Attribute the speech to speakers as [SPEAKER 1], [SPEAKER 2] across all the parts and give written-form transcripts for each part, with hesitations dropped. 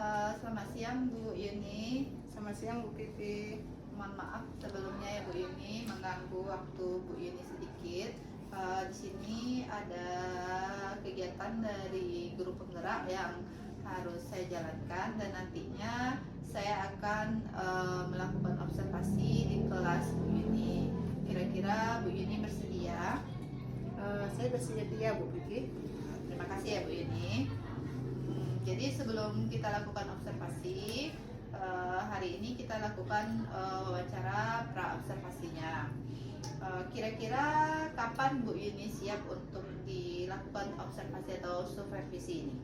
[SPEAKER 1] Selamat siang Bu Yuni.
[SPEAKER 2] Selamat siang Bu Pipi.
[SPEAKER 1] Mohon maaf sebelumnya ya Bu Yuni mengganggu waktu Bu Yuni sedikit. Di sini ada kegiatan dari guru penggerak yang harus saya jalankan dan nantinya saya akan melakukan observasi di kelas Bu Yuni. Kira-kira Bu Yuni bersedia?
[SPEAKER 2] Saya bersedia Bu Pipi.
[SPEAKER 1] Terima kasih ya Bu Yuni. Jadi sebelum kita lakukan observasi, hari ini kita lakukan wawancara pra-observasinya. Kira-kira kapan Bu Yuni siap untuk dilakukan observasi atau supervisi ini?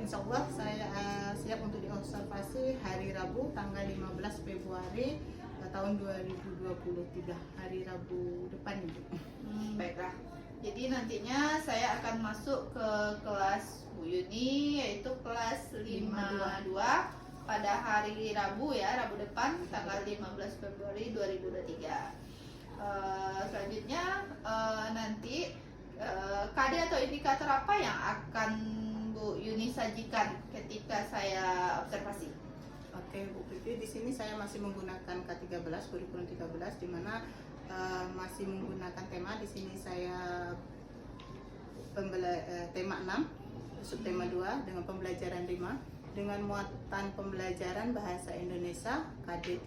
[SPEAKER 2] Insya Allah saya siap untuk diobservasi hari Rabu tanggal 15 Februari tahun 2023, hari Rabu depan Ibu.
[SPEAKER 1] Baiklah. Jadi nantinya saya akan masuk ke kelas Bu Yuni, yaitu kelas 52 pada hari Rabu ya, Rabu depan tanggal 15 Februari 2023. Selanjutnya nanti KD atau indikator apa yang akan Bu Yuni sajikan ketika saya observasi?
[SPEAKER 2] Oke Bu Pipi, di sini saya masih menggunakan K13 kurikulum 13 di mana masih menggunakan tema. Di sini saya tema 6, subtema 2 dengan pembelajaran 5 dengan muatan pembelajaran bahasa Indonesia KD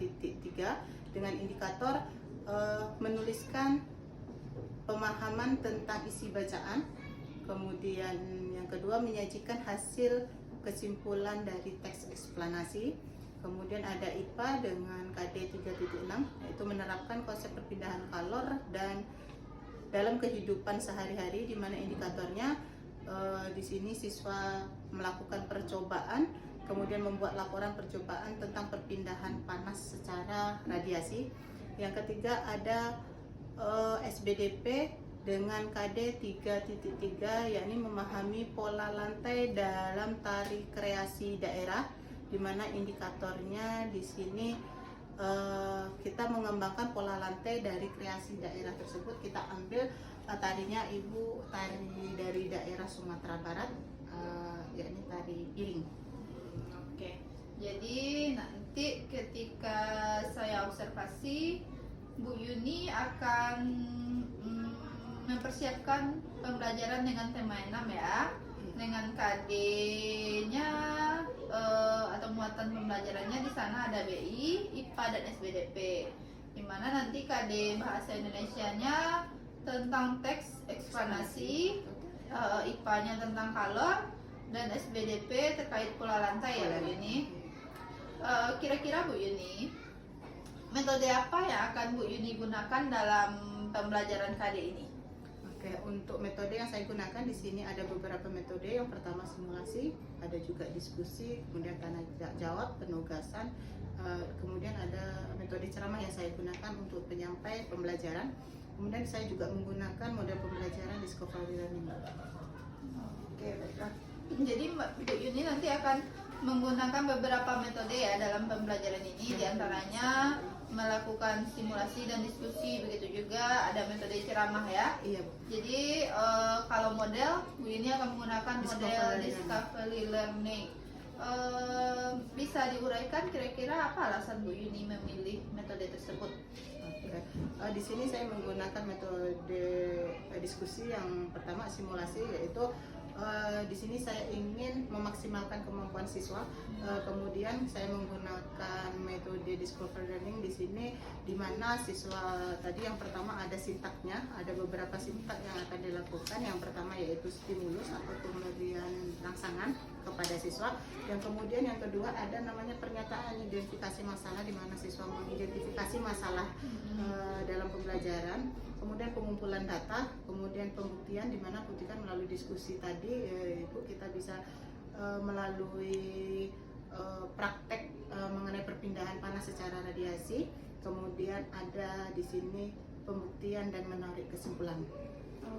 [SPEAKER 2] 3.3 dengan indikator menuliskan pemahaman tentang isi bacaan. Kemudian yang kedua menyajikan hasil kesimpulan dari teks eksplanasi. Kemudian ada IPA dengan KD 3.6 yaitu menerapkan konsep perpindahan kalor dan dalam kehidupan sehari-hari, di mana indikatornya di sini siswa melakukan percobaan, kemudian membuat laporan percobaan tentang perpindahan panas secara radiasi. Yang ketiga ada SBDP dengan KD 3.3 yakni memahami pola lantai dalam tari kreasi daerah, di mana indikatornya di sini kita mengembangkan pola lantai dari kreasi daerah tersebut. Kita ambil tarinya Ibu tari dari daerah Sumatera Barat, yakni tari piring.
[SPEAKER 1] Oke, jadi nanti ketika saya observasi, Bu Yuni akan mempersiapkan pembelajaran dengan tema 6 ya, dengan KD-nya atau muatan pembelajarannya di sana ada BI, IPA dan SBDP. Dimana nanti KD bahasa Indonesianya tentang teks eksplanasi, IPA-nya tentang kalor, dan SBDP terkait pola lantai ya Bu Yuni. Kira-kira Bu Yuni, metode apa yang akan Bu Yuni gunakan dalam pembelajaran KD ini?
[SPEAKER 2] Oke, untuk metode yang saya gunakan di sini ada beberapa metode. Yang pertama simulasi, ada juga diskusi, kemudian tanya jawab, penugasan, kemudian ada metode ceramah yang saya gunakan untuk penyampai pembelajaran. Kemudian saya juga menggunakan model pembelajaran discovery learning.
[SPEAKER 1] Oke, baiklah. Jadi Bu Yuni nanti akan menggunakan beberapa metode ya dalam pembelajaran ini, diantaranya melakukan simulasi dan diskusi, begitu juga ada metode ceramah ya.
[SPEAKER 2] Iya Bu.
[SPEAKER 1] Jadi kalau model, Bu Yuni akan menggunakan model discovery learning. Bisa diuraikan kira-kira apa alasan Bu Yuni memilih metode tersebut?
[SPEAKER 2] Oke. Di sini saya menggunakan metode diskusi. Yang pertama simulasi, yaitu di sini saya ingin memaksimalkan kemampuan siswa. Kemudian saya menggunakan metode discovery learning di sini, di mana siswa tadi yang pertama ada sintaknya, ada beberapa sintak yang akan dilakukan. Yang pertama yaitu stimulus atau pemberian rangsangan kepada siswa. Yang kemudian yang kedua ada namanya pernyataan identifikasi masalah, di mana siswa mengidentifikasi masalah dalam pembelajaran. Kemudian pengumpulan data, kemudian pembuktian, di mana buktikan melalui diskusi tadi, Ibu, kita bisa melalui praktek mengenai perpindahan panas secara radiasi. Kemudian ada di sini pembuktian dan menarik kesimpulan.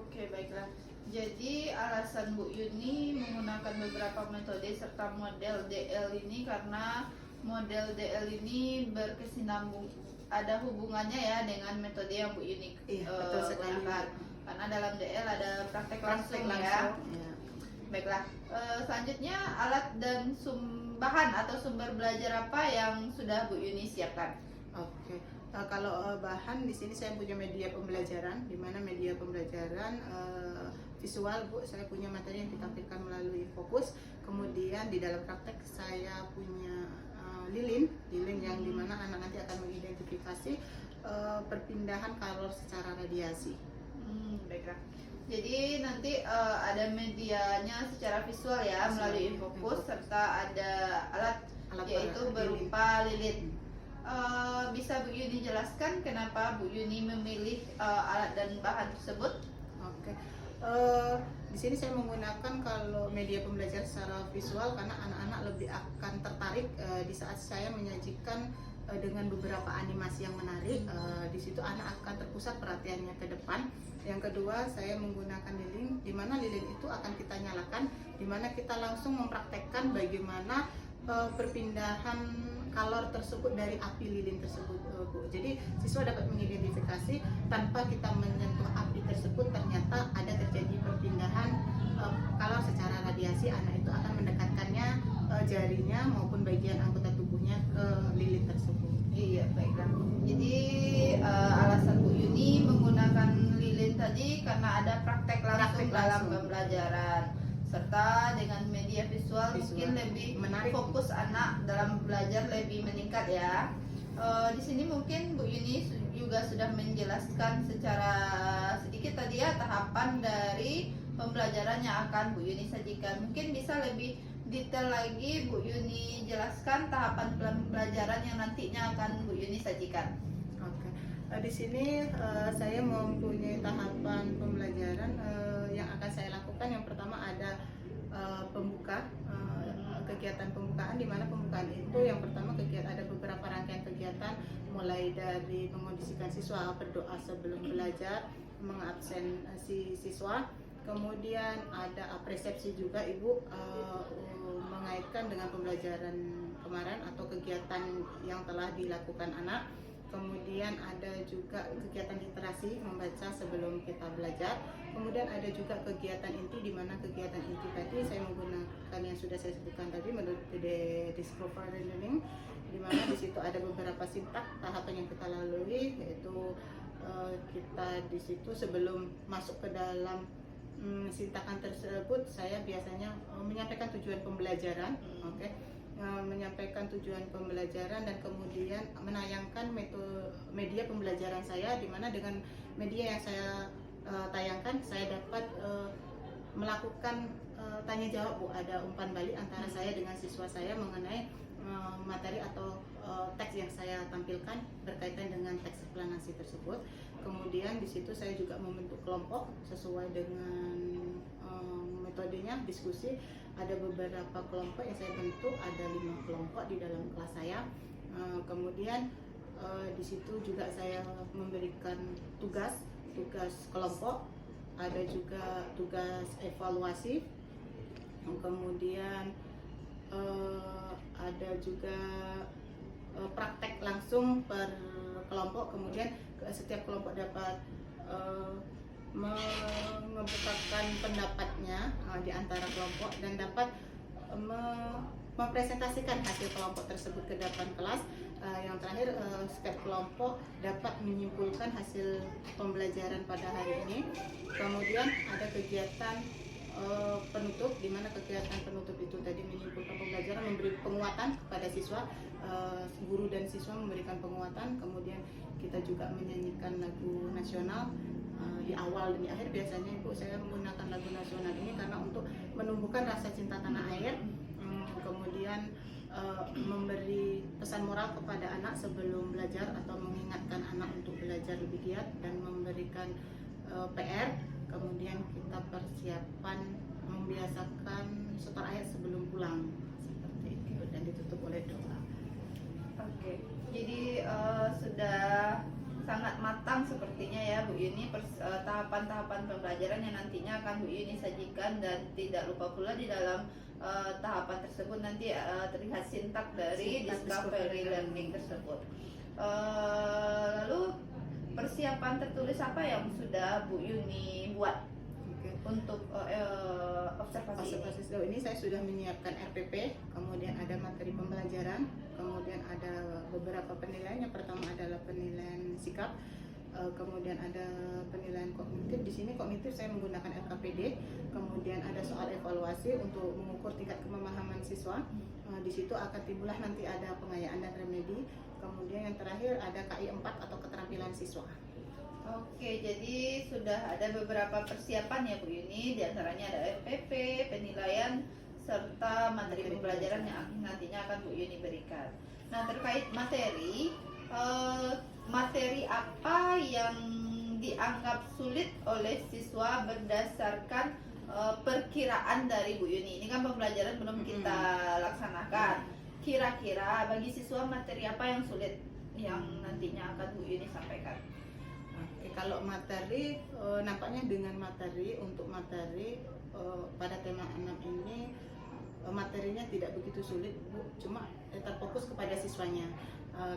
[SPEAKER 1] Oke, baiklah. Jadi alasan Bu Yuni menggunakan beberapa metode serta model DL ini karena model DL ini berkesinambung, ada hubungannya ya dengan metode yang Bu Yuni gunakan. Karena dalam DL ada praktek langsung ya. Baiklah. Selanjutnya alat dan bahan atau sumber belajar apa yang sudah Bu Yuni siapkan?
[SPEAKER 2] Oke. Kalau bahan di sini saya punya media pembelajaran, di mana media pembelajaran visual Bu, saya punya materi yang ditampilkan melalui fokus. Kemudian di dalam praktek saya punya lilin yang dimana anak nanti akan mengidentifikasi perpindahan kalor secara radiasi.
[SPEAKER 1] Baiklah. Jadi nanti ada medianya secara visual ya melalui fokus serta ada alat yaitu berupa lilin. Bisa Bu Yuni jelaskan kenapa Bu Yuni memilih alat dan bahan tersebut?
[SPEAKER 2] Oke. Di sini saya menggunakan kalau media pembelajaran secara visual karena anak-anak lebih akan tertarik di saat saya menyajikan dengan beberapa animasi yang menarik. Di situ anak akan terpusat perhatiannya ke depan. Yang kedua, saya menggunakan lilin, di mana lilin itu akan kita nyalakan, di mana kita langsung mempraktekkan bagaimana perpindahan kalor tersebut dari api lilin tersebut, Bu. Jadi siswa dapat mengidentifikasi tanpa kita menyentuh api tersebut ternyata ada terjadi perpindahan kalor secara radiasi. Anak itu akan mendekatkannya jarinya maupun bagian anggota tubuhnya ke lilin tersebut.
[SPEAKER 1] Iya, baiklah. Jadi alasan Bu Yuni menggunakan lilin tadi karena ada praktek langsung dalam pembelajaran serta dengan media visual mungkin lebih
[SPEAKER 2] menarik,
[SPEAKER 1] fokus anak dalam belajar lebih meningkat ya. Di sini mungkin Bu Yuni juga sudah menjelaskan secara sedikit tadi ya tahapan dari pembelajaran yang akan Bu Yuni sajikan. Mungkin bisa lebih detail lagi Bu Yuni jelaskan tahapan pembelajaran yang nantinya akan Bu Yuni sajikan.
[SPEAKER 2] Oke. Di sini saya mempunyai tahapan pembelajaran yang akan saya lakukan. Yang pertama ada kegiatan pembukaan, di mana pembukaan itu yang pertama ada beberapa rangkaian kegiatan mulai dari mengondisikan siswa berdoa sebelum belajar, mengabsen si siswa, kemudian ada persepsi juga Ibu mengaitkan dengan pembelajaran kemarin atau kegiatan yang telah dilakukan anak. Kemudian ada juga kegiatan literasi, membaca sebelum kita belajar. Kemudian ada juga kegiatan inti, di mana kegiatan inti tadi saya menggunakan yang sudah saya sebutkan tadi menurut Discover Learning, di mana di situ ada beberapa sintak tahapan yang kita lalui, yaitu kita di situ sebelum masuk ke dalam sintakan tersebut saya biasanya menyampaikan tujuan pembelajaran, menyampaikan tujuan pembelajaran dan kemudian menayangkan media pembelajaran saya, di mana dengan media yang saya tayangkan saya dapat melakukan tanya jawab Bu, ada umpan balik antara saya dengan siswa saya mengenai materi atau teks yang saya tampilkan berkaitan dengan teks eksplanasi tersebut. Kemudian di situ saya juga membentuk kelompok sesuai dengan metodenya diskusi. Ada beberapa kelompok yang saya bentuk, ada 5 kelompok di dalam kelas saya. Kemudian di situ juga saya memberikan tugas kelompok, ada juga tugas evaluasi, kemudian ada juga praktek langsung per kelompok. Kemudian setiap kelompok dapat mengemukakan pendapatnya di antara kelompok dan dapat mempresentasikan hasil kelompok tersebut ke depan kelas. Yang terakhir, setiap kelompok dapat menyimpulkan hasil pembelajaran pada hari ini. Kemudian ada kegiatan penutup, di mana kegiatan penutup itu tadi menyimpulkan pembelajaran, memberi penguatan kepada siswa, guru dan siswa memberikan penguatan. Kemudian kita juga menyanyikan lagu nasional di awal dan di akhir. Biasanya Ibu saya menggunakan lagu nasional ini karena untuk menumbuhkan rasa cinta tanah air, kemudian memberi pesan moral kepada anak sebelum belajar atau mengingatkan anak untuk belajar lebih giat dan memberikan PR. Kemudian kita persiapan membiasakan setor ayat sebelum pulang seperti itu dan ditutup oleh doa.
[SPEAKER 1] Oke, jadi sudah sangat matang sepertinya ya Bu Yuni tahapan-tahapan pembelajaran yang nantinya akan Bu Yuni sajikan, dan tidak lupa pula di dalam tahapan tersebut nanti terlihat sintak dari Discovery Learning tersebut. Lalu persiapan tertulis apa yang sudah Bu Yuni buat?
[SPEAKER 2] Oke.
[SPEAKER 1] untuk observasi ini?
[SPEAKER 2] Observasi sejauh ini saya sudah menyiapkan RPP, kemudian ada materi pembelajaran, kemudian ada beberapa penilaian. Yang pertama adalah penilaian sikap, kemudian ada penilaian kognitif. Di sini kognitif saya menggunakan LKPD, kemudian ada soal evaluasi untuk mengukur tingkat pemahaman siswa. Di situ akan timbullah nanti ada pengayaan dan remedi. Kemudian yang terakhir ada KI 4 atau keterampilan siswa.
[SPEAKER 1] Oke, jadi sudah ada beberapa persiapan ya Bu Yuni, diantaranya ada RPP, penilaian, serta materi pembelajaran yang nantinya akan Bu Yuni berikan. Nah, terkait materi, materi apa yang dianggap sulit oleh siswa berdasarkan perkiraan dari Bu Yuni? Ini kan pembelajaran belum kita laksanakan. Kira-kira bagi siswa materi apa yang sulit yang nantinya akan Bu Yuni sampaikan?
[SPEAKER 2] Oke, kalau materi, nampaknya dengan materi, untuk materi pada tema 6 ini materinya tidak begitu sulit Bu, cuma terfokus kepada siswanya,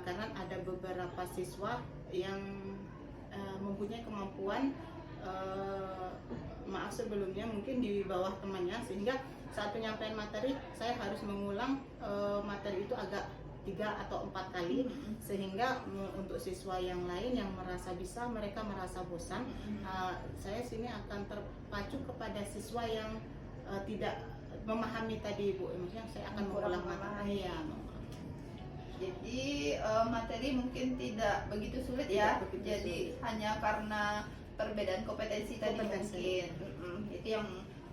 [SPEAKER 2] karena ada beberapa siswa yang mempunyai kemampuan maaf sebelumnya mungkin di bawah temannya, sehingga saat penyampaian materi saya harus mengulang materi itu agak 3 atau 4 kali, sehingga untuk siswa yang lain yang merasa bisa, mereka merasa bosan. Saya sini akan terpacu kepada siswa yang tidak memahami tadi Bu, maksudnya saya akan mengulang materi. Ya,
[SPEAKER 1] jadi materi mungkin tidak begitu sulit ya,
[SPEAKER 2] begitu
[SPEAKER 1] jadi
[SPEAKER 2] sulit.
[SPEAKER 1] Hanya karena perbedaan kompetensi tadi mungkin itu yang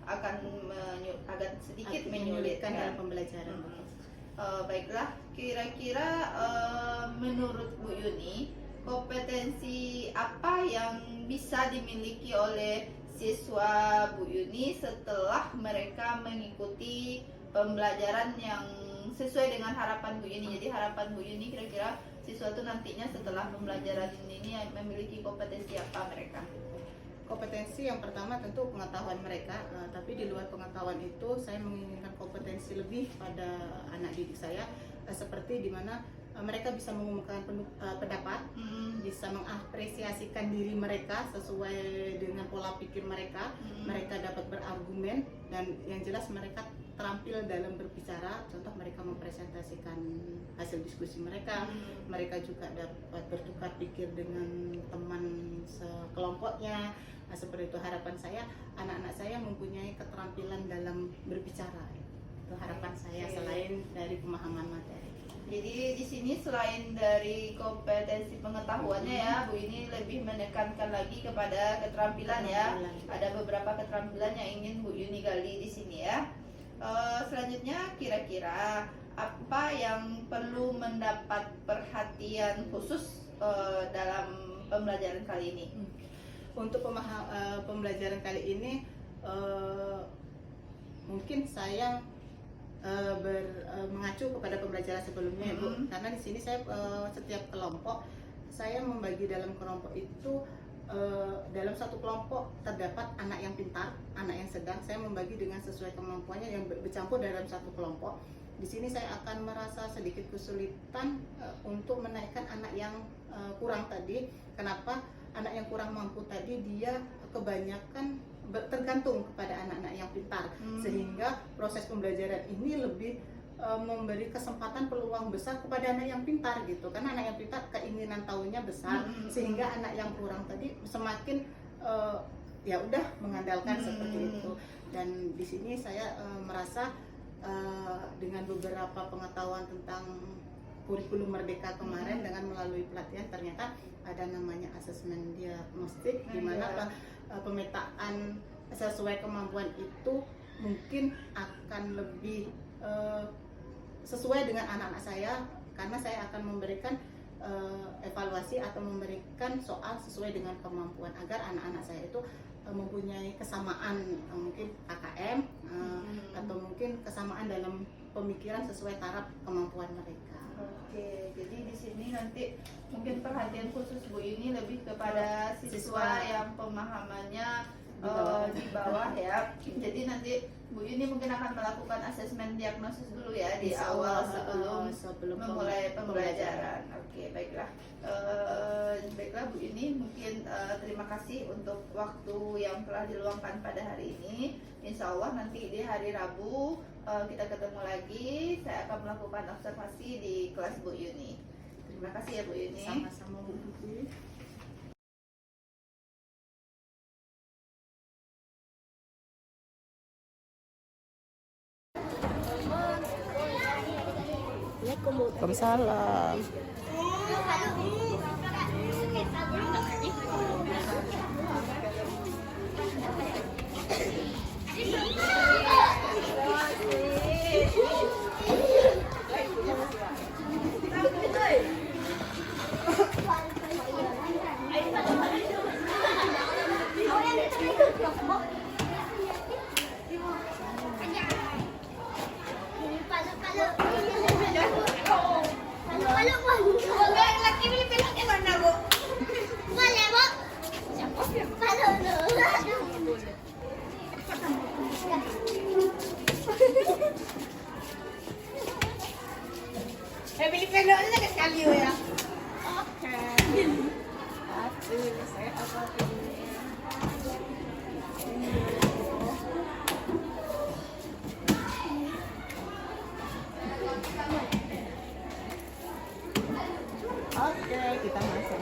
[SPEAKER 1] akan agak sedikit menyulitkan
[SPEAKER 2] dalam pembelajaran.
[SPEAKER 1] Baiklah, kira-kira menurut Bu Yuni, kompetensi apa yang bisa dimiliki oleh siswa Bu Yuni setelah mereka mengikuti pembelajaran yang sesuai dengan harapan Bu Yuni? Jadi harapan Bu Yuni kira-kira siswa itu nantinya setelah pembelajaran ini memiliki kompetensi apa mereka?
[SPEAKER 2] Kompetensi yang pertama tentu pengetahuan mereka, tapi di luar pengetahuan itu saya menginginkan kompetensi lebih pada anak didik saya, seperti dimana mereka bisa mengumumkan pendapat, bisa mengapresiasikan diri mereka sesuai dengan pola pikir mereka, mereka dapat berargumen, dan yang jelas mereka terampil dalam berbicara. Contoh, mereka mempresentasikan hasil diskusi mereka, mereka juga dapat bertukar pikir dengan teman sekelompoknya. Nah, seperti itu harapan saya, anak-anak saya mempunyai keterampilan dalam berbicara. Itu harapan saya selain dari pemahaman materi.
[SPEAKER 1] Jadi di sini selain dari kompetensi pengetahuannya ya, Bu ini lebih menekankan lagi kepada keterampilan ya. Ada beberapa keterampilan yang ingin Bu Yuni gali di sini ya. Selanjutnya kira-kira apa yang perlu mendapat perhatian khusus dalam pembelajaran kali ini?
[SPEAKER 2] Untuk pembelajaran kali ini mungkin saya mengacu kepada pembelajaran sebelumnya ya Bu, karena di sini saya setiap kelompok saya membagi dalam kelompok itu, dalam satu kelompok terdapat anak yang pintar, anak yang sedang. Saya membagi dengan sesuai kemampuannya yang bercampur dalam satu kelompok. Di sini saya akan merasa sedikit kesulitan untuk menaikkan anak yang kurang tadi. Kenapa? Anak yang kurang mampu tadi dia kebanyakan tergantung kepada anak-anak yang pintar, sehingga proses pembelajaran ini lebih memberi kesempatan peluang besar kepada anak yang pintar gitu, karena anak yang pintar keinginan tahunya besar, sehingga anak yang kurang tadi semakin ya udah mengandalkan seperti itu. Dan di sini saya merasa dengan beberapa pengetahuan tentang kurikulum Merdeka kemarin, dengan melalui pelatihan ternyata ada namanya asesmen diagnostik, di mana pemetaan sesuai kemampuan itu mungkin akan lebih sesuai dengan anak-anak saya, karena saya akan memberikan evaluasi atau memberikan soal sesuai dengan kemampuan, agar anak-anak saya itu mempunyai kesamaan, mungkin KKM atau mungkin kesamaan dalam pemikiran sesuai taraf kemampuan mereka.
[SPEAKER 1] Oke, jadi di sini nanti mungkin perhatian khusus Bu ini lebih kepada siswa yang pemahamannya di bawah ya. Jadi nanti Bu Yuni mungkin akan melakukan asesmen diagnosis dulu ya di
[SPEAKER 2] Insya
[SPEAKER 1] awal
[SPEAKER 2] Allah,
[SPEAKER 1] sebelum memulai pembelajaran. Oke, baiklah. Baiklah Bu Yuni, mungkin terima kasih untuk waktu yang telah diluangkan pada hari ini. Insya Allah nanti di hari Rabu kita ketemu lagi. Saya akan melakukan observasi di kelas Bu Yuni. Terima kasih ya Bu Yuni.
[SPEAKER 2] Sama-sama Bu Yuni. Waalaikumsalam.
[SPEAKER 3] Beli pendek aja dekat sekali ya. Oke. Aduh, saya apa
[SPEAKER 2] Oke, kita masuk.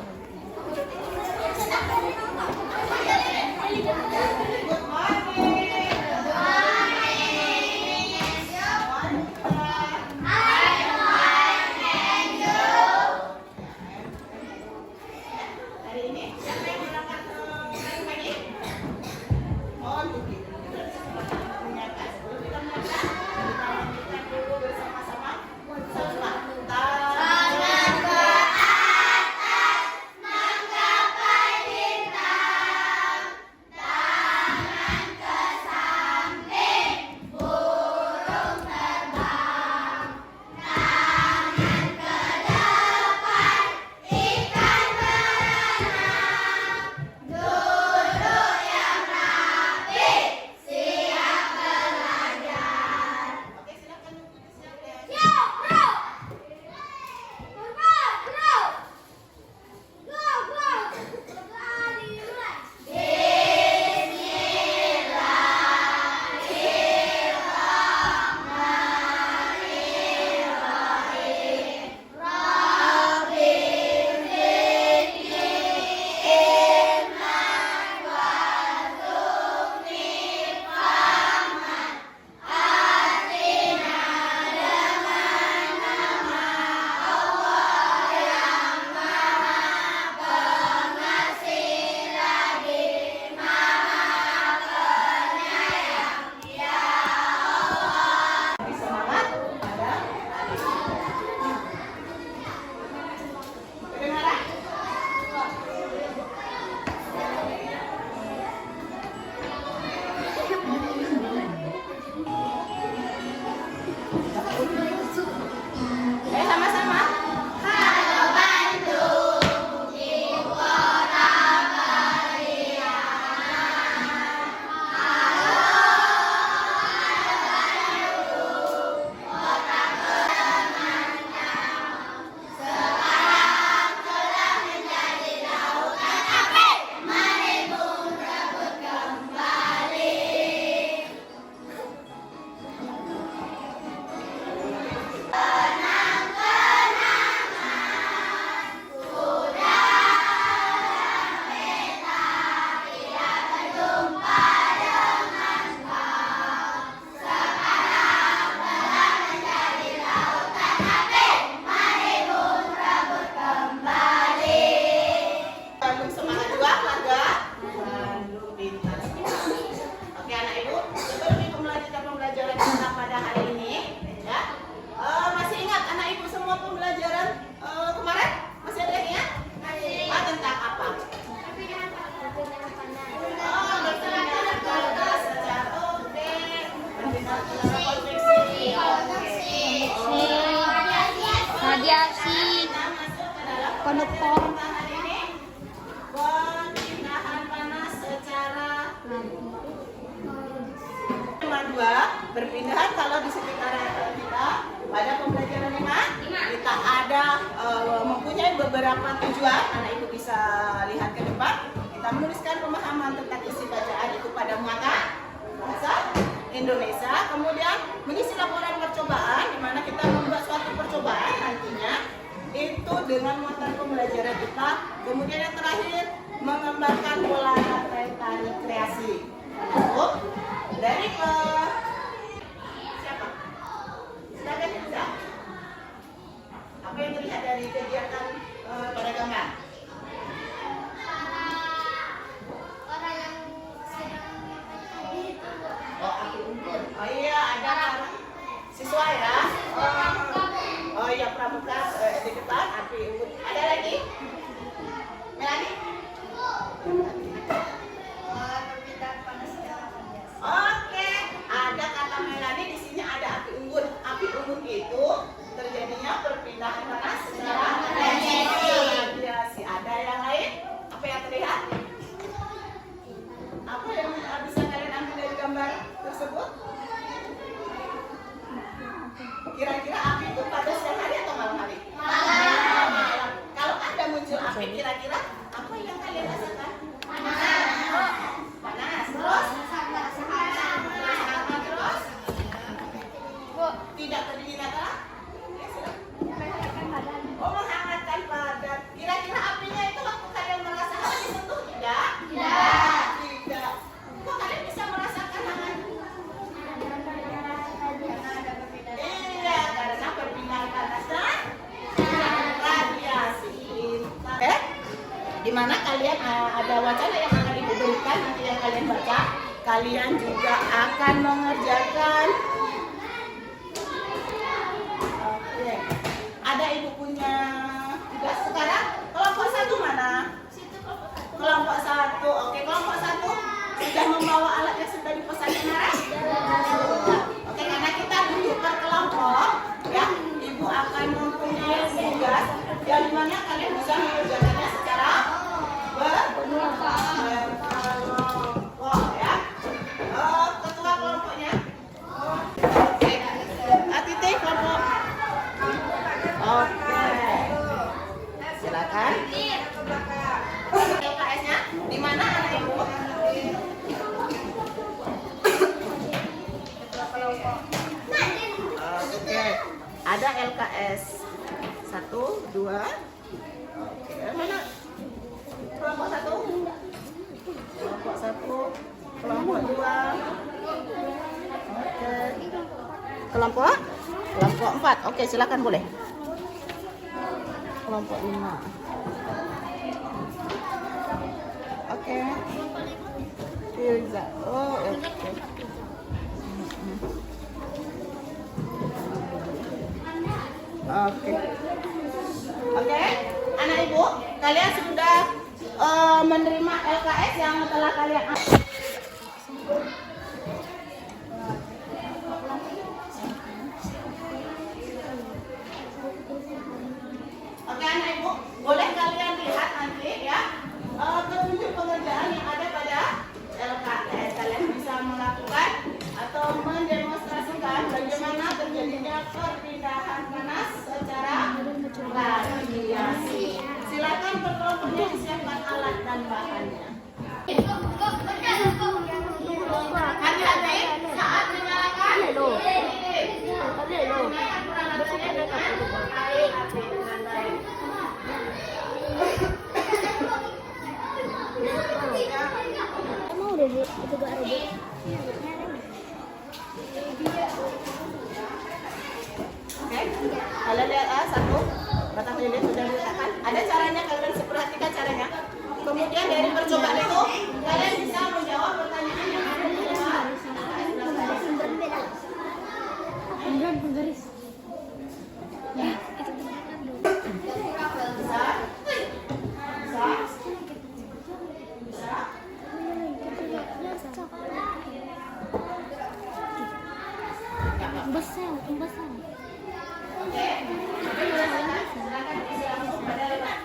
[SPEAKER 3] radiasi konduktor
[SPEAKER 2] Pemindahan panas secara perpindahan kalau di sekitar kita pada pembelajaran 5 kita ada mempunyai beberapa tujuan. Anak ibu bisa lihat ke depan. Kita menuliskan pemahaman tentang isi bacaan itu pada muatan bahasa Indonesia. Kemudian mengisi laporan percobaan di mana kita membuat suatu percobaan nantinya itu dengan muatan pembelajaran kita. Kemudian yang terakhir mengembangkan pola tari kreasi. Cukup dari siapa? Silakan bisa. Apa yang terlihat dari kegiatan pada gambar?
[SPEAKER 3] Orang yang sedang
[SPEAKER 2] Oh, api unggun. Oh iya, ada siswa ya. Oh iya, pramuka di depan api unggun. Ada lagi? Melani?
[SPEAKER 3] perpindahan panas ke lawan biasa.
[SPEAKER 2] Oke, ada kata Melani di sini ada api unggun. Api unggun itu terjadinya perpindahan panas secara radiasi. Ada yang lain? Apa yang terlihat? Apa yang bisa kalian ambil dari gambar tersebut? Kira-kira api itu pada siang hari atau malam hari? Malam. Kalau ada muncul api, kira-kira apa yang kalian rasakan? Panas. Terus? Terus? Tidak terdingin atau? Oh, menghangatkan badan. Kira-kira apinya itu waktu kalian merasakan disentuh tidak? Tidak. Kok kalian bisa merasakan hangat? Iya, karena perpindahan panas dan radiasi. Di mana kalian ada wacana yang akan ibu berikan nanti yang kalian baca. Kalian juga akan mengerjakan. Oke. Ada ibu punya tugas sekarang. Kelompok 1 mana? Kelompok 1. Oke, kelompok 1 sudah membawa alat yang sudah dipesan Nara? Oke, karena kita duduk per kelompok, ya, ibu akan mempunyai tugas yang dimana kalian bisa mengerjakannya secara berkelompok, ya. Ketua kelompoknya. Oke. Titik kelompok. Oke. Silakan. LKS-nya di mana anak ibu? Oke. Ada LKS 1, 2. Oke. Mana? Kelompok 1. Kelompok 1. Kelompok 2. Oke. Kelompok 4. Oke, silakan boleh. Kelompok 5. Oke. Firza. Oh, oke. Oke. Anak ibu, kalian sudah menerima LKS yang telah kalian Oke, anak ibu, boleh kalian lihat nanti ya petunjuk pengerjaan yang ada pada LKS. Kalian bisa melakukan atau mendemonstrasikan bagaimana terjadinya perpindahan panas secara radiasi. Silakan berkelompoknya disiapkan alat dan bahannya. Hati-hati saat menyalakan
[SPEAKER 3] Emang udah Bu, itu gak ada Bu.
[SPEAKER 2] Oke, kalian lihat satu batang lilin sudah diletakkan. Ada caranya, kalian bisa perhatikan caranya. Kemudian dari percobaan itu kalian bisa menjawab pertanyaan yang ada di dalam.
[SPEAKER 3] Beneran penggaris. Ya, itu beneran dong.
[SPEAKER 2] Bisa? Bisa? Bisa?
[SPEAKER 3] Besar.
[SPEAKER 2] Oke. Silakan isi langsung pada lepas.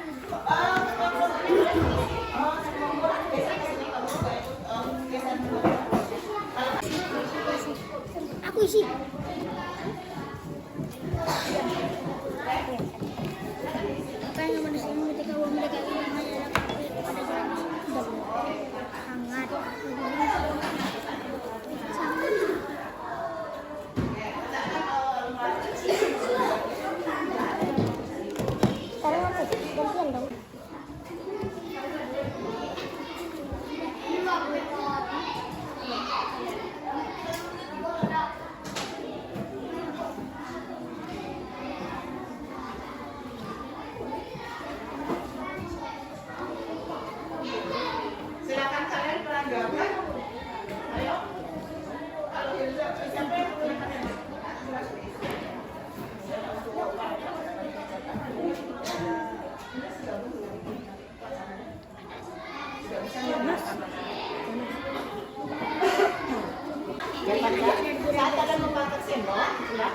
[SPEAKER 2] sendok, ya.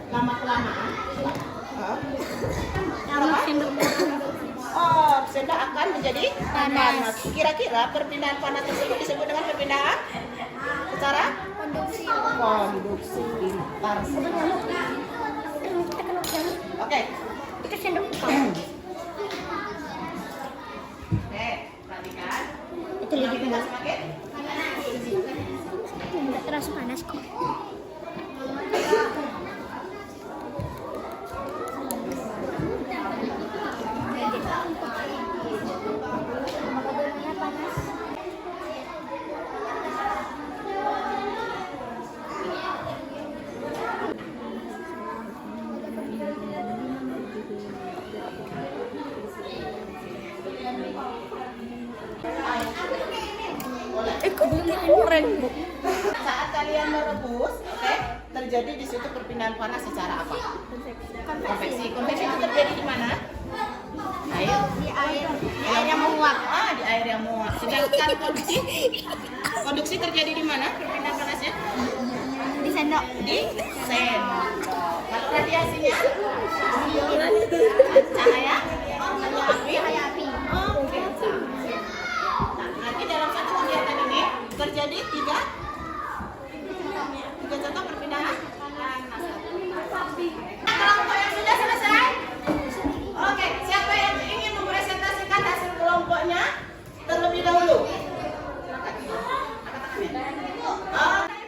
[SPEAKER 2] Lama kelamaan.
[SPEAKER 3] Tambah sendok
[SPEAKER 2] Oh, sendok akan menjadi panas. Kira-kira perpindahan panas tersebut disebut dengan perpindahan secara
[SPEAKER 3] konduksi.
[SPEAKER 2] konduksi. Pintar sekali. Oke.
[SPEAKER 3] Itu sendok
[SPEAKER 2] Perhatikan.
[SPEAKER 3] itu lebih
[SPEAKER 2] Kita
[SPEAKER 3] panas.
[SPEAKER 2] semakin
[SPEAKER 3] Enggak terasa panas kok.
[SPEAKER 2] saat kalian merebus, oke, terjadi di situ perpindahan panas secara apa? Konveksi. Konveksi itu terjadi di mana? Air.
[SPEAKER 3] Di air.
[SPEAKER 2] Air yang menguap. Di air yang menguap. Sedangkan konduksi, konduksi terjadi di mana? Perpindahan panasnya?
[SPEAKER 3] Di sendok.
[SPEAKER 2] Di sendok. Kalau radiasinya? Cahaya? Cahaya api? Oke. Nah, nanti dalam satu kegiatan ini terjadi tiga contoh perpindahan panas. Kelompok yang sudah selesai? Oke, siapa yang ingin mempresentasikan hasil kelompoknya terlebih dahulu? Silakan. Angkat tangannya.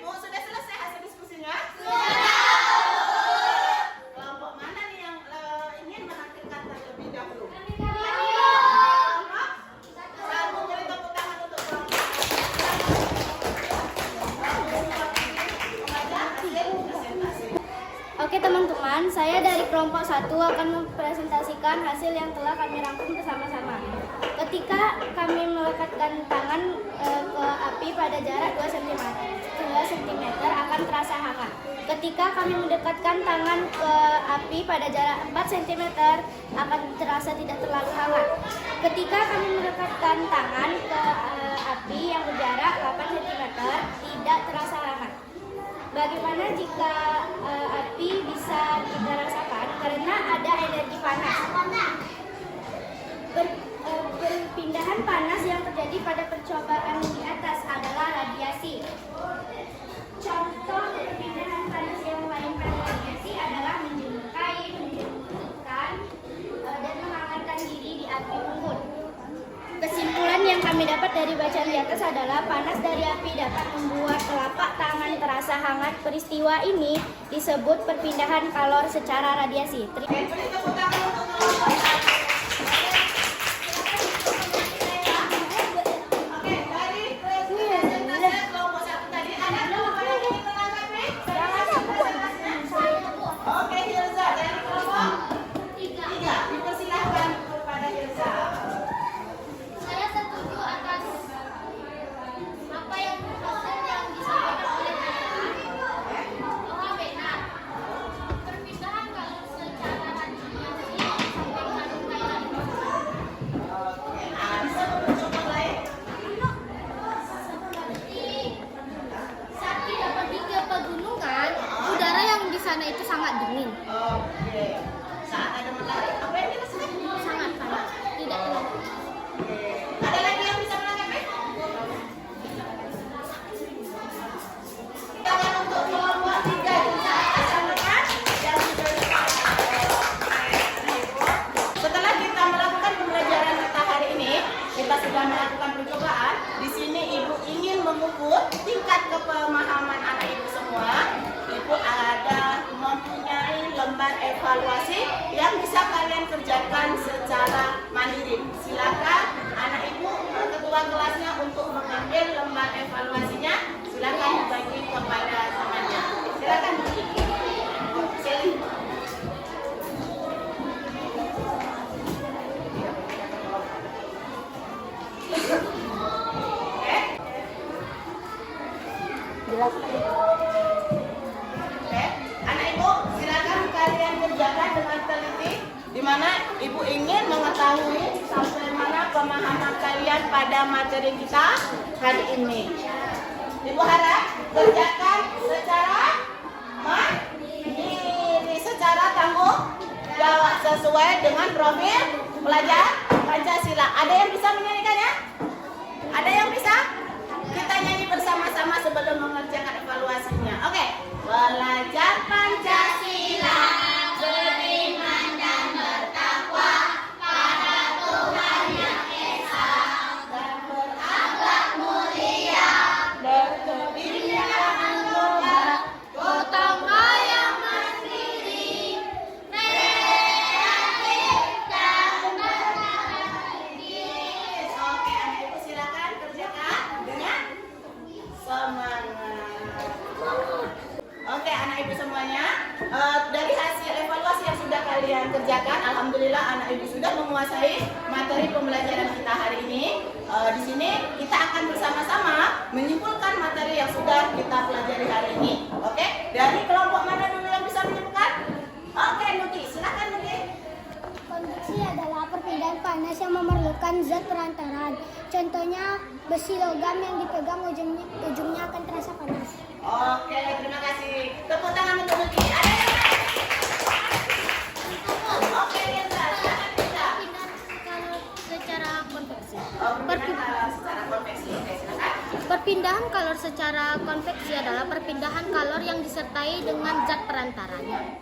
[SPEAKER 2] Oh, sudah selesai hasil diskusinya? Kelompok mana nih yang ingin menampilkan terlebih dahulu? Kelompok satu, beri tepuk tangan untuk kelompok.
[SPEAKER 3] Oke teman-teman, saya dari kelompok 1 akan mempresentasikan hasil yang telah kami rangkum bersama-sama. Ketika kami melekatkan tangan ke api pada jarak 2 cm akan terasa hangat. Ketika kami mendekatkan tangan ke api pada jarak 4 cm akan terasa tidak terlalu hangat. Ketika kami mendekatkan tangan ke api yang berjarak 8 cm tidak terasa hangat. Bagaimana jika api bisa kita rasakan? Karena ada energi panas. Perpindahan panas yang terjadi pada percobaan di atas adalah radiasi. Contoh perpindahan panas yang lain pada radiasi adalah menjemur kain, menjemur ikan, dan menghangatkan diri di api unggun. Kesimpulan yang kami dapat dari bacaan di atas adalah panas dari api dapat membuat telapak tangan terasa hangat. Peristiwa ini disebut perpindahan kalor secara radiasi.
[SPEAKER 2] Beri tepuk tangan untuk kelompok satu. Oke, dari presentasi kelompok satu tadi ada kelompok yang ingin menanggapi? Oke, Hilza dari kelompok 3. Dipersilahkan kepada Hilza.
[SPEAKER 3] Saya setuju atas apa yang disampaikan oleh bahwa benar perpindahan kalor secara radiasi disampaikan
[SPEAKER 2] Oke, bisa contoh lain?
[SPEAKER 3] seperti saat kita pergi ke pegunungan, udara yang di sana itu sangat dingin,
[SPEAKER 2] Oke. Saat ada matahari, apa yang kita sedang?
[SPEAKER 3] sangat panas, tidak terlalu.
[SPEAKER 2] Ada lagi yang bisa menanggapi? Tangan untuk kelompok 3 disampaikan yang sudah. Setelah kita melakukan pembelajaran kita hari ini, kita sudah melakukan percobaan. Di sini Ibu ingin mengukur tingkat kepemahaman anak Ibu semua. Ibu ada mempunyai lembar evaluasi yang bisa kalian kerjakan secara mandiri. Silakan anak Ibu, ketua kelasnya untuk mengambil lembar evaluasinya. Silakan dibagi kepada temannya. Silakan. Silakan. Oke, anak Ibu, silakan kalian kerjakan dengan teliti, di mana Ibu ingin mengetahui sampai mana pemahaman kalian pada materi kita hari ini. Ibu harap kerjakan secara Mandiri secara tanggung jawab sesuai dengan profil pelajar Pancasila. Ada yang bisa menyanyikannya? Ada yang bisa? Kita nyanyi bersama-sama sebelum mengerjakan evaluasinya. Oke. Belajar Pancasila, beriman dan bertakwa pada Tuhan Yang Esa, dan berakhlak mulia, berkebinekaan global, gotong royong mandiri, kreatif dan berani. Oke, anak-ibu silakan kerjakan dengan semangat. Oke, anak ibu semuanya, dari hasil evaluasi yang sudah kalian kerjakan, alhamdulillah anak ibu sudah menguasai materi pembelajaran kita hari ini. Di sini kita akan bersama-sama menyimpulkan materi yang sudah kita pelajari hari ini. Oke, dari kelompok mana dulu yang bisa menyimpulkan? Oke, Nuki, silakan Nuki.
[SPEAKER 3] Konveksi adalah perpindahan panas yang memerlukan zat perantaraan. Contohnya besi logam yang dipegang ujungnya akan terasa panas.
[SPEAKER 2] Oke, terima kasih. Tepuk tangan untuk Nuki. Ada yang lain? Oke, Indra, silakan Indra.
[SPEAKER 3] Secara konveksi.
[SPEAKER 2] Perpindahan secara konveksi. Oke, silakan.
[SPEAKER 3] Perpindahan kalor secara konveksi adalah perpindahan kalor yang disertai dengan zat perantaranya.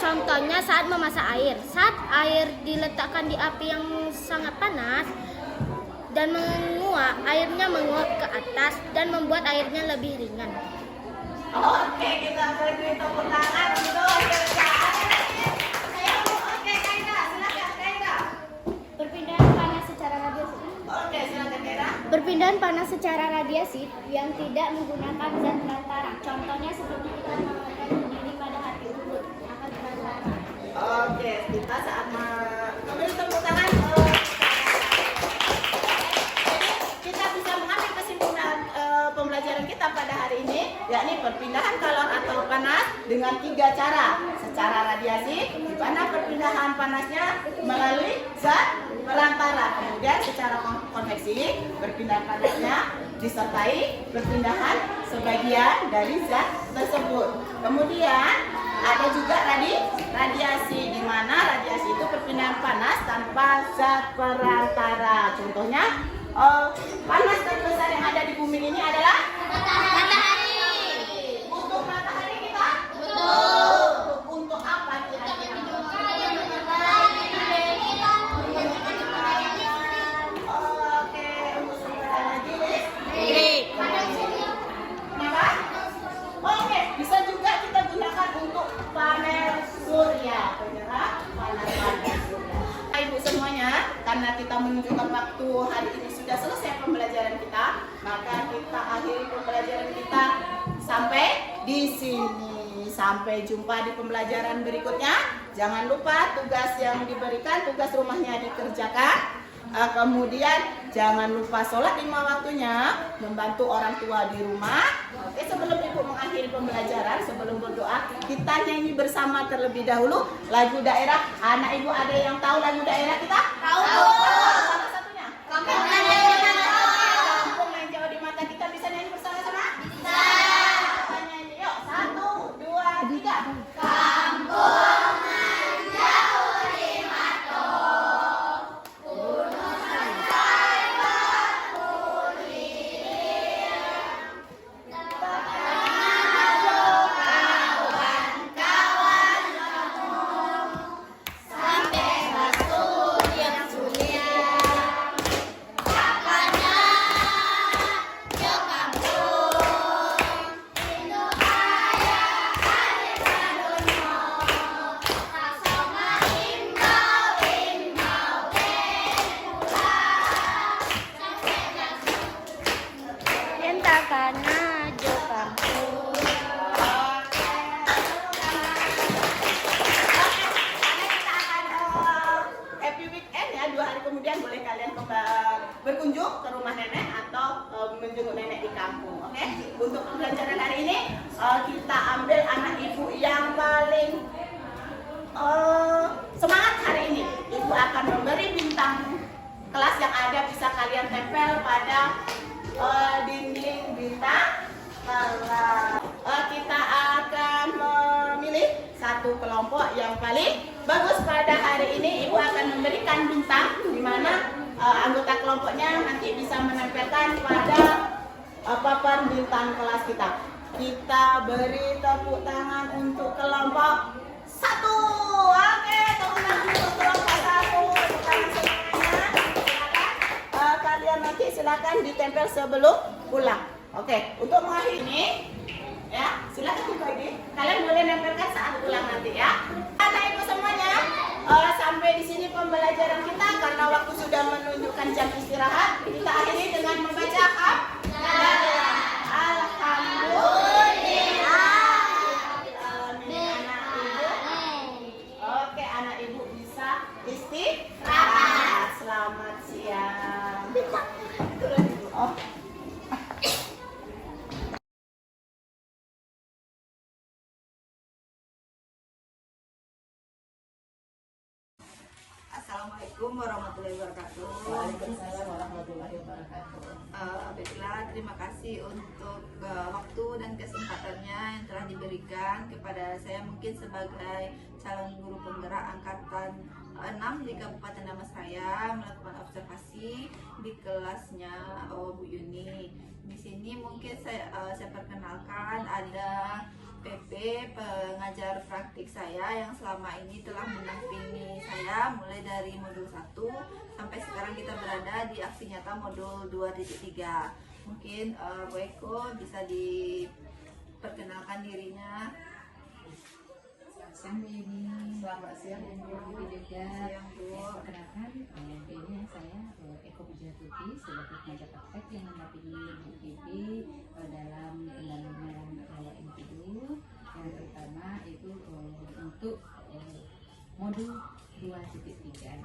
[SPEAKER 3] Contohnya saat memasak air. Saat air diletakkan di api yang sangat panas dan menguap, airnya menguap ke atas dan membuat airnya lebih ringan.
[SPEAKER 2] Oke, kita beri tepuk tangan untuk kerjaan. Oke, Kaira, silakan Kaira.
[SPEAKER 3] Perpindahan panas secara radiasi.
[SPEAKER 2] Oke, silakan Kaira.
[SPEAKER 3] Perpindahan panas secara radiasi yang tidak menggunakan zat perantara. Contohnya seperti kita menggunakan berdiri pada hati unggun akan perantara.
[SPEAKER 2] Oke, kita saat memberi tepuk tangan. Kita bisa mengambil kesimpulan pembelajaran kita pada hari ini, yakni perpindahan kalor atau panas dengan 3 cara. Secara radiasi, di mana perpindahan panasnya melalui zat perantara. Kemudian secara konveksi, perpindahan panasnya disertai perpindahan sebagian dari zat tersebut. Kemudian ada juga radiasi, di mana radiasi itu perpindahan panas tanpa zat perantara. Contohnya, panas terbesar yang ada di bumi ini adalah matahari. Untuk matahari kita? Betul. Untuk apa kira-kira? Oke, untuk sumber energi listrik. Kenapa? Oke, bisa juga kita gunakan untuk panel surya. Penyerap panel surya. Ibu semuanya, karena kita menunjukkan waktu hari ini sudah selesai pembelajaran kita, maka kita akhiri pembelajaran kita sampai di sini. Sampai jumpa di pembelajaran berikutnya. Jangan lupa tugas yang diberikan, tugas rumahnya dikerjakan. Kemudian jangan lupa sholat 5 waktunya, membantu orang tua di rumah. Oke, sebelum ibu mengakhiri pembelajaran, sebelum berdoa, kita nyanyi bersama terlebih dahulu lagu daerah. Anak ibu ada yang tahu lagu daerah kita? Tahu. Salah satunya? Kampung yang jauh di mata kita, bisa nyanyi bersama-sama? Bisa. Kita nyanyi, yuk. 1, 2, 3. Kampung. Berkunjung ke rumah nenek atau menjenguk nenek di kampung. Oke? Untuk pembelajaran hari ini kita ambil anak ibu yang paling semangat hari ini. Ibu akan memberi bintang kelas yang ada bisa kalian tempel pada dinding bintang kelas. Kita sekali. Bagus, pada hari ini Ibu akan memberikan bintang di mana anggota kelompoknya nanti bisa menempelkan pada papan bintang kelas kita. Kita beri tepuk tangan untuk kelompok 1. Oke, tepuk tangan untuk kelompok 1. Tepuk tangan semuanya. Silakan. Kalian nanti silakan ditempel sebelum pulang. Oke, untuk mengakhiri ini, ya silakan juga ini. Kalian boleh nempelkan saat pulang nanti ya. Anak ibu semuanya, sampai di sini pembelajaran kita karena waktu sudah menunjukkan jam istirahat. Kita akhiri dengan membaca Oke, anak ibu bisa istirahat. Selamat siang. Oh.
[SPEAKER 1] Assalamualaikum warahmatullahi wabarakatuh.
[SPEAKER 2] Waalaikumsalam warahmatullahi wabarakatuh.
[SPEAKER 1] Baiklah, terima kasih untuk waktu dan kesempatannya yang telah diberikan kepada saya mungkin sebagai calon guru penggerak angkatan 6 di Kabupaten Damastraya melakukan observasi di kelasnya Bu Yuni. Di sini mungkin saya perkenalkan ada PP pengajar praktik saya yang selama ini telah mendampingi saya mulai dari modul 1 sampai sekarang kita berada di aksi nyata modul 2.3. Mungkin Bu Eko bisa diperkenalkan dirinya.
[SPEAKER 4] Siang Bu Yuni.
[SPEAKER 2] Selamat siang
[SPEAKER 4] Bu juga.
[SPEAKER 1] Siang Bu.
[SPEAKER 4] Perkenalkan, ini saya Eko Pujatuti sebagai pengajar praktek yang mendampingi Bu Bibi dalam pendampingan individu. Yang pertama itu untuk modul 2.3.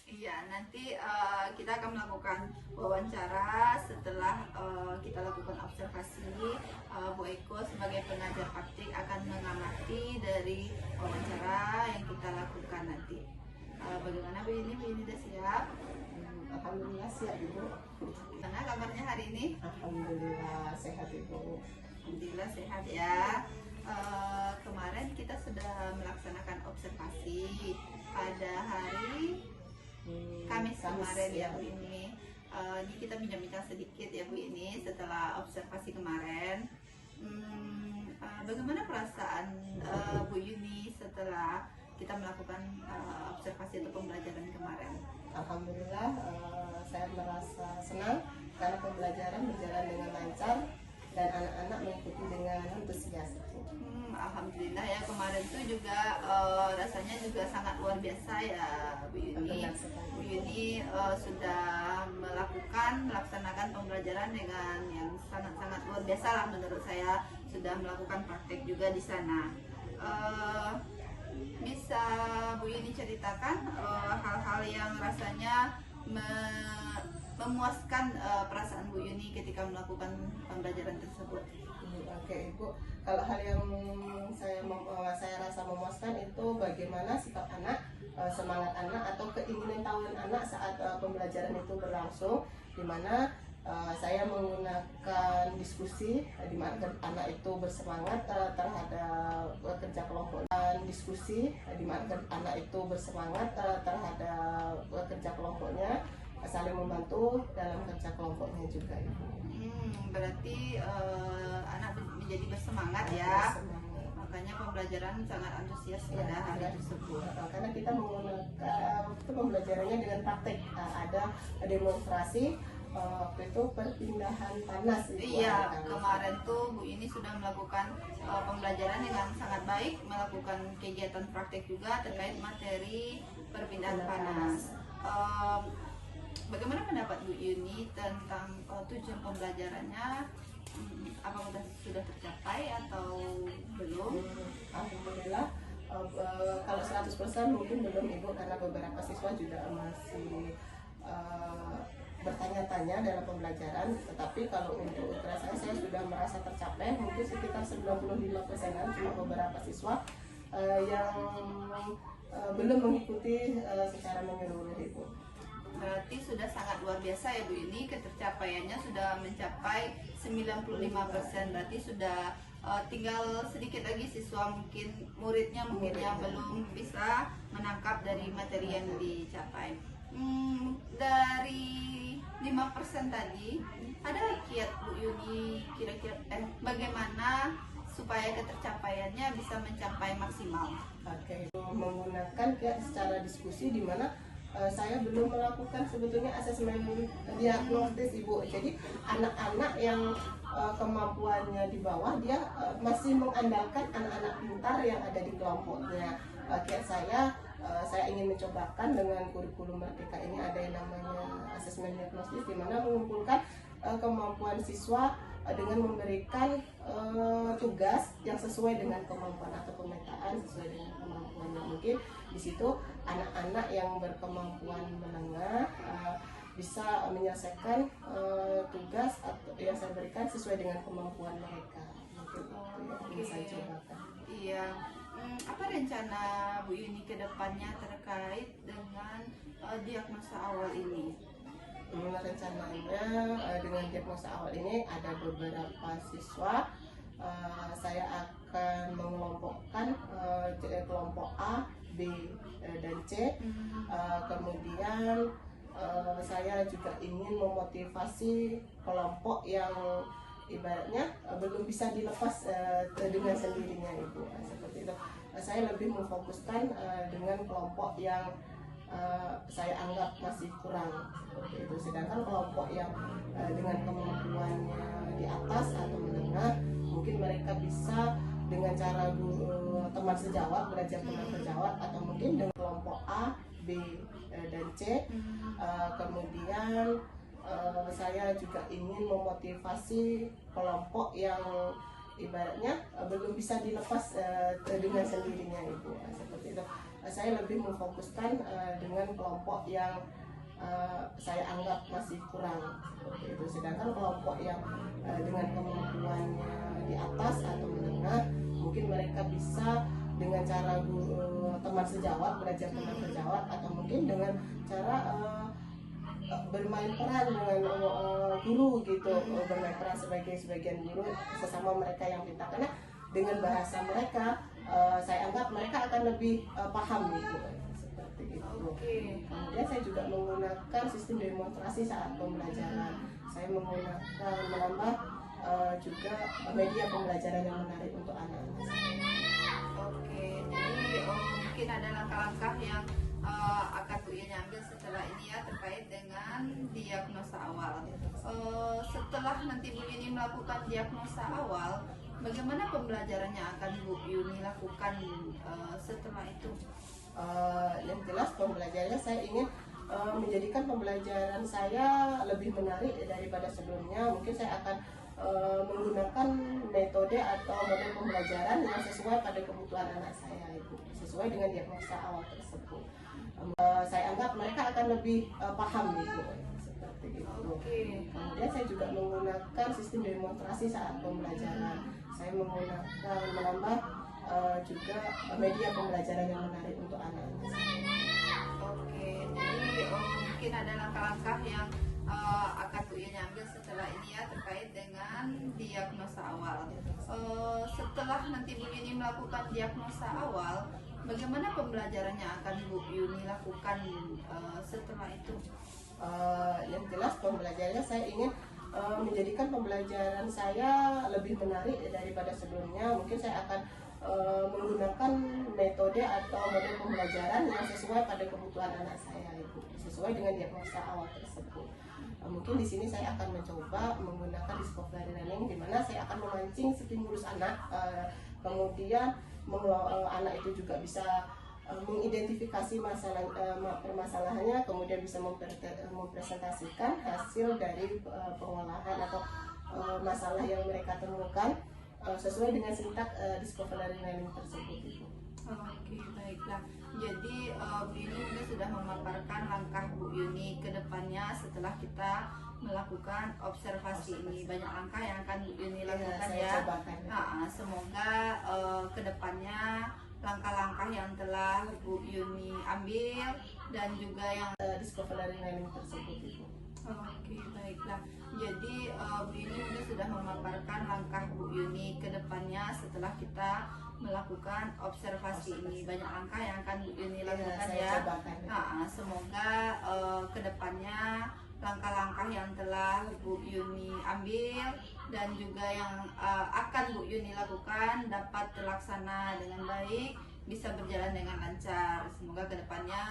[SPEAKER 1] Iya, nanti kita akan melakukan wawancara setelah kita lakukan observasi. Bu Eko sebagai pengajar praktik akan mengamati dari wawancara yang kita lakukan nanti. Bagaimana Bu ini? Bu ini sudah siap?
[SPEAKER 2] Alhamdulillah siap Ibu.
[SPEAKER 1] Gimana kabarnya hari ini?
[SPEAKER 2] Alhamdulillah sehat Ibu.
[SPEAKER 1] Alhamdulillah sehat ya. Kemarin kita sudah melaksanakan observasi pada hari Kamis kemarin ya Bu ini. Ini kita bincang-bincang sedikit ya Bu ini setelah observasi kemarin. Bagaimana perasaan Bu Yuni setelah kita melakukan observasi atau pembelajaran kemarin?
[SPEAKER 2] Alhamdulillah saya merasa senang karena pembelajaran berjalan dengan lancar dan anak-anak mengikuti dengan antusias.
[SPEAKER 1] Alhamdulillah ya, kemarin tuh juga rasanya juga sangat luar biasa ya Bu Yuni. Bu Yuni sudah melaksanakan pembelajaran dengan yang sangat-sangat luar biasa lah menurut saya, sudah melakukan praktek juga di sana. Bisa Bu Yuni ceritakan hal-hal yang rasanya memuaskan perasaan Bu Yuni ketika melakukan pembelajaran tersebut?
[SPEAKER 2] Oke Ibu, kalau hal yang saya rasa memuaskan itu bagaimana sikap anak, semangat anak atau keinginan tahuan anak saat pembelajaran itu berlangsung, di mana saya menggunakan diskusi di mana anak itu bersemangat terhadap kerja kelompok, dan diskusi di mana anak itu bersemangat terhadap kerja kelompoknya, saling membantu dalam kerja kelompoknya juga Ibu.
[SPEAKER 1] Berarti anak menjadi bersemangat ya.
[SPEAKER 2] Bersemangat.
[SPEAKER 1] Makanya pembelajaran sangat antusias pada hari tersebut.
[SPEAKER 2] Karena kita menggunakan itu pembelajarannya dengan praktek, ada demonstrasi waktu itu perpindahan panas.
[SPEAKER 1] Iya, kemarin tuh Bu ini sudah melakukan pembelajaran dengan sangat baik, melakukan kegiatan praktek juga terkait materi perpindahan panas. Bagaimana pendapat Bu Yuni tentang tujuan pembelajarannya? Apakah sudah tercapai atau belum?
[SPEAKER 2] Alhamdulillah, kalau 100% mungkin belum Ibu, karena beberapa siswa juga masih bertanya-tanya dalam pembelajaran. Tetapi kalau untuk ukuran saya sudah merasa tercapai, mungkin sekitar 95%-an. Cuma beberapa siswa yang belum mengikuti secara menyeluruh Ibu.
[SPEAKER 1] Berarti sudah sangat luar biasa ya Bu ini, ketercapaiannya sudah mencapai 95%, berarti sudah tinggal sedikit lagi siswa muridnya yang belum bisa menangkap dari materi yang dicapai. Dari 5% tadi, ada kiat Bu Yuni kira-kira bagaimana supaya ketercapaiannya bisa mencapai maksimal?
[SPEAKER 2] Oke, menggunakan kiat secara diskusi di mana saya belum melakukan sebetulnya asesmen diagnostis Ibu. Jadi anak-anak yang kemampuannya di bawah dia masih mengandalkan anak-anak pintar yang ada di kelompoknya. Kiat saya ingin mencobakan dengan kurikulum Merdeka ini ada yang namanya asesmen diagnostis di mana mengumpulkan kemampuan siswa dengan memberikan tugas yang sesuai dengan kemampuan atau pemetaan sesuai dengan kemampuannya. Mungkin di situ anak-anak yang berkemampuan menengah bisa menyelesaikan tugas atau yang saya berikan sesuai dengan kemampuan mereka. Mungkin itu yang ingin saya cobakan.
[SPEAKER 1] Iya. Apa rencana Bu Yuni ke depannya terkait dengan diagnosa awal ini?
[SPEAKER 2] Rencananya dengan diagnosa awal ini ada beberapa siswa. Saya akan mengelompokkan kelompok A, B, dan C. Kemudian saya juga ingin memotivasi kelompok yang ibaratnya belum bisa dilepas dengan sendirinya Ibu. Seperti itu. Saya lebih memfokuskan dengan kelompok yang saya anggap masih kurang seperti itu. Sedangkan kelompok yang dengan kemampuannya di atas atau menengah, mungkin mereka bisa dengan cara teman sejawat, belajar teman sejawat, atau mungkin dengan kelompok A, B, dan C. Kemudian saya juga ingin memotivasi kelompok yang ibaratnya belum bisa dilepas dengan sendirinya Ibu. Seperti itu. Saya lebih memfokuskan dengan kelompok yang saya anggap masih kurang seperti itu. Sedangkan kelompok yang dengan kemampuannya di atas atau menengah, mungkin mereka bisa dengan cara teman sejawat, belajar teman sejawat, atau mungkin dengan cara bermain peran dengan guru gitu, bermain peran sebagian guru sesama mereka yang pintar, karena dengan bahasa mereka saya anggap mereka akan lebih paham gitu seperti itu. Kemudian saya juga menggunakan sistem demonstrasi saat pembelajaran. Saya menambah juga media pembelajaran yang menarik untuk anak-anak.
[SPEAKER 1] Jadi mungkin ada langkah-langkah yang akan Bu Yuni ambil setelah ini ya terkait dengan diagnosa awal. Setelah nanti Bu Yuni melakukan diagnosa awal, bagaimana pembelajarannya akan Bu Yuni lakukan setelah itu?
[SPEAKER 2] Yang jelas pembelajarannya saya ingin menjadikan pembelajaran saya lebih menarik daripada sebelumnya. Mungkin saya akan menggunakan metode atau model pembelajaran yang sesuai pada kebutuhan anak saya itu, sesuai dengan diagnosa awal tersebut. Saya anggap mereka akan lebih paham gitu seperti itu. Kemudian saya juga menggunakan sistem demonstrasi saat pembelajaran. Saya menambah juga media pembelajaran yang menarik untuk anak-anak.
[SPEAKER 1] Jadi mungkin ada langkah-langkah yang akan Bu Yuni ambil setelah ini ya terkait dengan diagnosa awal. Setelah nanti Bu Yuni melakukan diagnosa awal, bagaimana pembelajarannya akan Bu Yuni lakukan setelah itu?
[SPEAKER 2] Yang jelas pembelajarannya saya ingin menjadikan pembelajaran saya lebih menarik daripada sebelumnya. Mungkin saya akan menggunakan metode atau model pembelajaran yang sesuai pada kebutuhan anak saya itu, sesuai dengan diagnosa awal tersebut. Mungkin di sini saya akan mencoba menggunakan discovery learning, di mana saya akan memancing stimulus anak, kemudian anak itu juga bisa mengidentifikasi permasalahannya, kemudian bisa mempresentasikan hasil dari pengolahan atau masalah yang mereka temukan sesuai dengan sintak discovery learning tersebut itu.
[SPEAKER 1] Oke, baiklah. Jadi Bu Yuni juga sudah memaparkan langkah Bu Yuni ke depannya setelah kita melakukan observasi ini. Banyak langkah yang akan Bu Yuni lakukan ya. Semoga ke depannya langkah-langkah yang telah Bu Yuni ambil dan juga yang
[SPEAKER 2] discovery learning tersebut itu.
[SPEAKER 1] Oke, baiklah. Jadi Bu Yuni mungkin sudah memaparkan langkah Bu Yuni ke depannya setelah kita melakukan observasi ini. Banyak langkah yang akan Bu Yuni lakukan ya. Semoga ke depannya langkah-langkah yang telah Bu Yuni ambil dan juga yang akan Bu Yuni lakukan dapat terlaksana dengan baik, bisa berjalan dengan lancar. Semoga kedepannya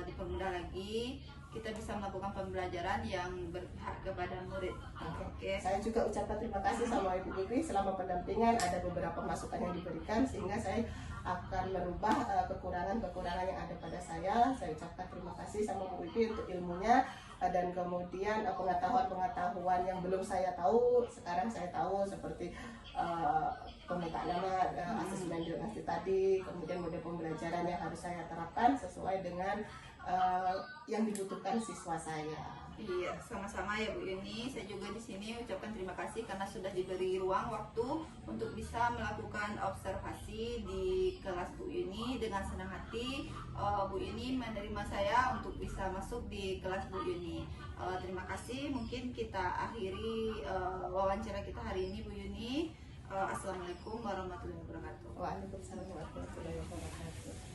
[SPEAKER 1] dipermudah lagi, kita bisa melakukan pembelajaran yang berpihak kepada murid. Oke.
[SPEAKER 5] Saya juga ucapkan terima kasih sama Ibu Wiwi selama pendampingan. Ada beberapa masukan yang diberikan sehingga saya akan merubah kekurangan-kekurangan yang ada pada saya. Saya ucapkan terima kasih sama Bu Wiwi untuk ilmunya dan kemudian pengetahuan-pengetahuan yang belum saya tahu sekarang saya tahu, seperti pemetaan nama, asesmen diagnostik tadi, kemudian model pembelajaran yang harus saya terapkan sesuai dengan yang dibutuhkan siswa saya.
[SPEAKER 1] Iya, sama-sama ya Bu Yuni. Saya juga di sini ucapkan terima kasih karena sudah diberi ruang waktu untuk bisa melakukan observasi di kelas Bu Yuni. Dengan senang hati Bu Yuni menerima saya untuk bisa masuk di kelas Bu Yuni. Terima kasih. Mungkin kita akhiri wawancara kita hari ini Bu Yuni. Assalamualaikum warahmatullahi wabarakatuh.
[SPEAKER 5] Waalaikumsalam warahmatullahi wabarakatuh.